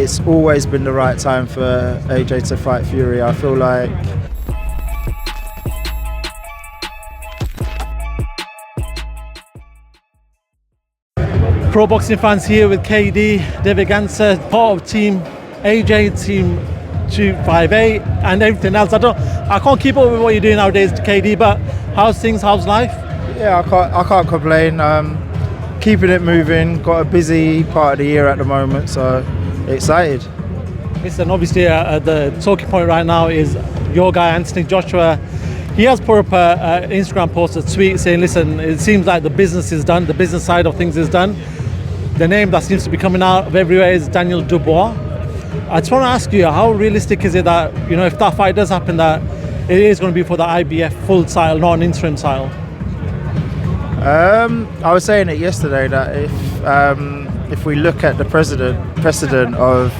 it's always been the right time for AJ to fight Fury. I feel like Pro boxing fans here with KD, David Ghansa, part of team AJ, team 258 and everything else. I can't keep up with what you're doing nowadays, KD, but how's things, how's life? Yeah, I can't complain. Keeping it moving, got a busy part of the year at the moment, so excited. Listen, obviously the talking point right now is your guy Anthony Joshua. He has put up an Instagram post, a tweet saying, listen, it seems like the business is done, the business side of things is done. The name that seems to be coming out of everywhere is Daniel Dubois. I just want to ask you, how realistic is it that, you know, if that fight does happen, that it is going to be for the IBF full title, not an interim title? I was saying it yesterday that if we look at the precedent of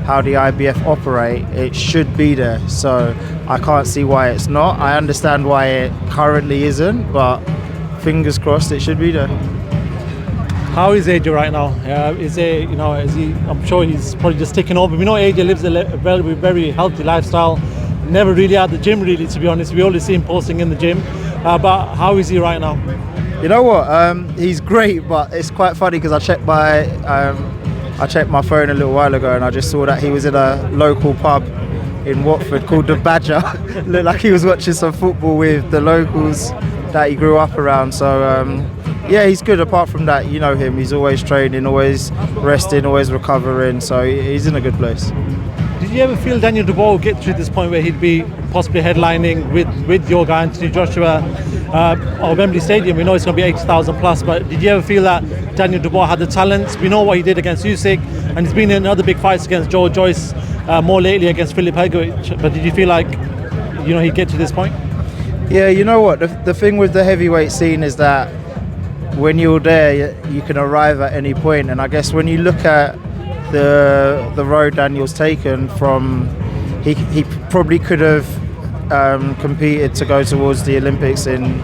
how the IBF operate, it should be there. So I can't see why it's not. I understand why it currently isn't, but fingers crossed it should be there. How is AJ right now? Is he? I'm sure he's probably just taking over. We know AJ lives a very, very healthy lifestyle. Never really at the gym, really, to be honest. We only see him posting in the gym. But how is he right now? You know what? He's great, but it's quite funny because I checked my phone a little while ago and I just saw that he was in a local pub in Watford called the Badger. Looked like he was watching some football with the locals that he grew up around. So yeah, he's good. Apart from that, you know him. He's always training, always resting, always recovering. So he's in a good place. Did you ever feel Daniel Dubois would get to this point where he'd be possibly headlining with your guy Anthony Joshua at Wembley Stadium? We know it's going to be 80,000 plus, but did you ever feel that Daniel Dubois had the talents? We know what he did against Usyk, and he's been in other big fights against Joe Joyce, more lately against Filip Hrgović. But did you feel like, you know, he'd get to this point? Yeah, you know what? The thing with the heavyweight scene is that when you're there, you can arrive at any point. And I guess when you look at the road Daniel's taken from, he probably could have competed to go towards the Olympics in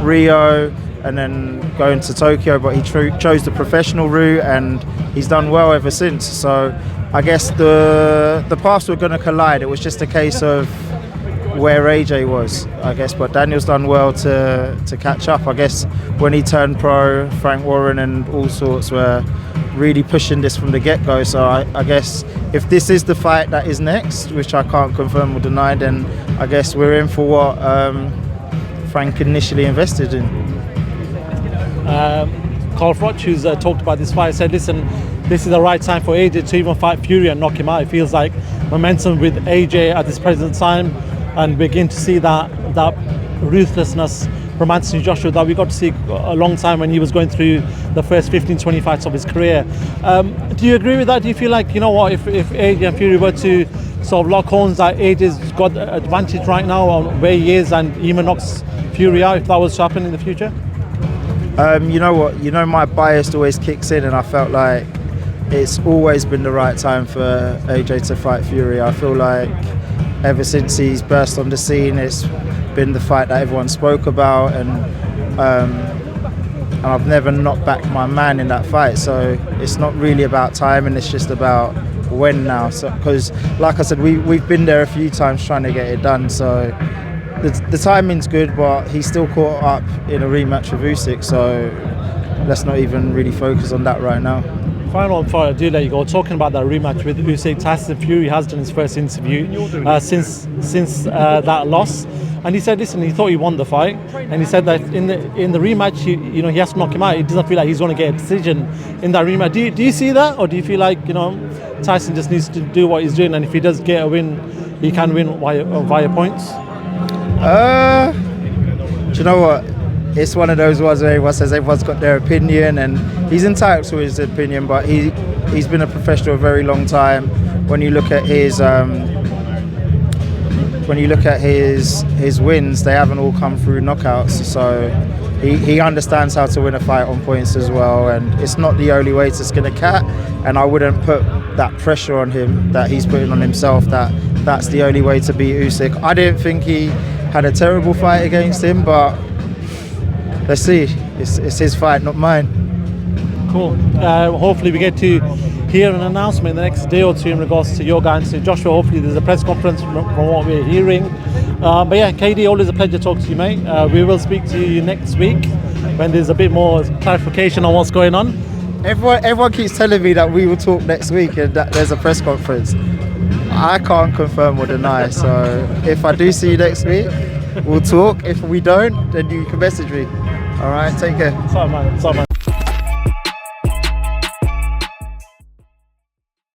Rio and then going to Tokyo, but he chose the professional route and he's done well ever since. So I guess the paths were going to collide. It was just a case of where AJ was, I guess, but Daniel's done well to catch up. I guess when he turned pro, Frank Warren and all sorts were really pushing this from the get-go. So I guess if this is the fight that is next, which I can't confirm or deny, then I guess we're in for what Frank initially invested in. Carl Froch, who's talked about this fight, said, listen, this is the right time for AJ to even fight Fury and knock him out. It feels like momentum with AJ at this present time, and begin to see that ruthlessness from Anthony Joshua that we got to see a long time when he was going through the first 15-20 fights of his career. Do you agree with that? Do you feel like, you know what, if AJ and Fury were to sort of lock horns, that AJ's got an advantage right now on where he is and even knocks Fury out if that was to happen in the future? You know what, my bias always kicks in, and I felt like it's always been the right time for AJ to fight Fury. I feel like ever since he's burst on the scene, it's been the fight that everyone spoke about, and I've never knocked back my man in that fight. So it's not really about time, and it's just about when now. So because, like I said, we've been there a few times trying to get it done. So the timing's good, but he's still caught up in a rematch with Usyk. So let's not even really focus on that right now. Final before I do let you go, talking about that rematch with Usyk, Tyson Fury has done his first interview since that loss, and he said, listen, he thought he won the fight, and he said that in the rematch, he has to knock him out. He doesn't feel like he's going to get a decision in that rematch. Do you see that, or do you feel like, you know, Tyson just needs to do what he's doing, and if he does get a win, he can win via points? Do you know what? It's one of those ones where everyone says everyone's got their opinion, and he's entitled to his opinion, but he's been a professional a very long time. When you look at his wins, they haven't all come through knockouts. So he understands how to win a fight on points as well, and it's not the only way to skin a cat. And I wouldn't put that pressure on him that he's putting on himself, that's the only way to beat Usyk. I didn't think he had a terrible fight against him, but let's see. It's his fight, not mine. Cool. Hopefully we get to hear an announcement in the next day or two in regards to your guys. So Joshua, hopefully there's a press conference from what we're hearing. But yeah, KD, always a pleasure talking to you, mate. We will speak to you next week when there's a bit more clarification on what's going on. Everyone keeps telling me that we will talk next week and that there's a press conference. I can't confirm or deny, so if I do see you next week, we'll talk. If we don't, then you can message me. All right, take care. Sorry, man.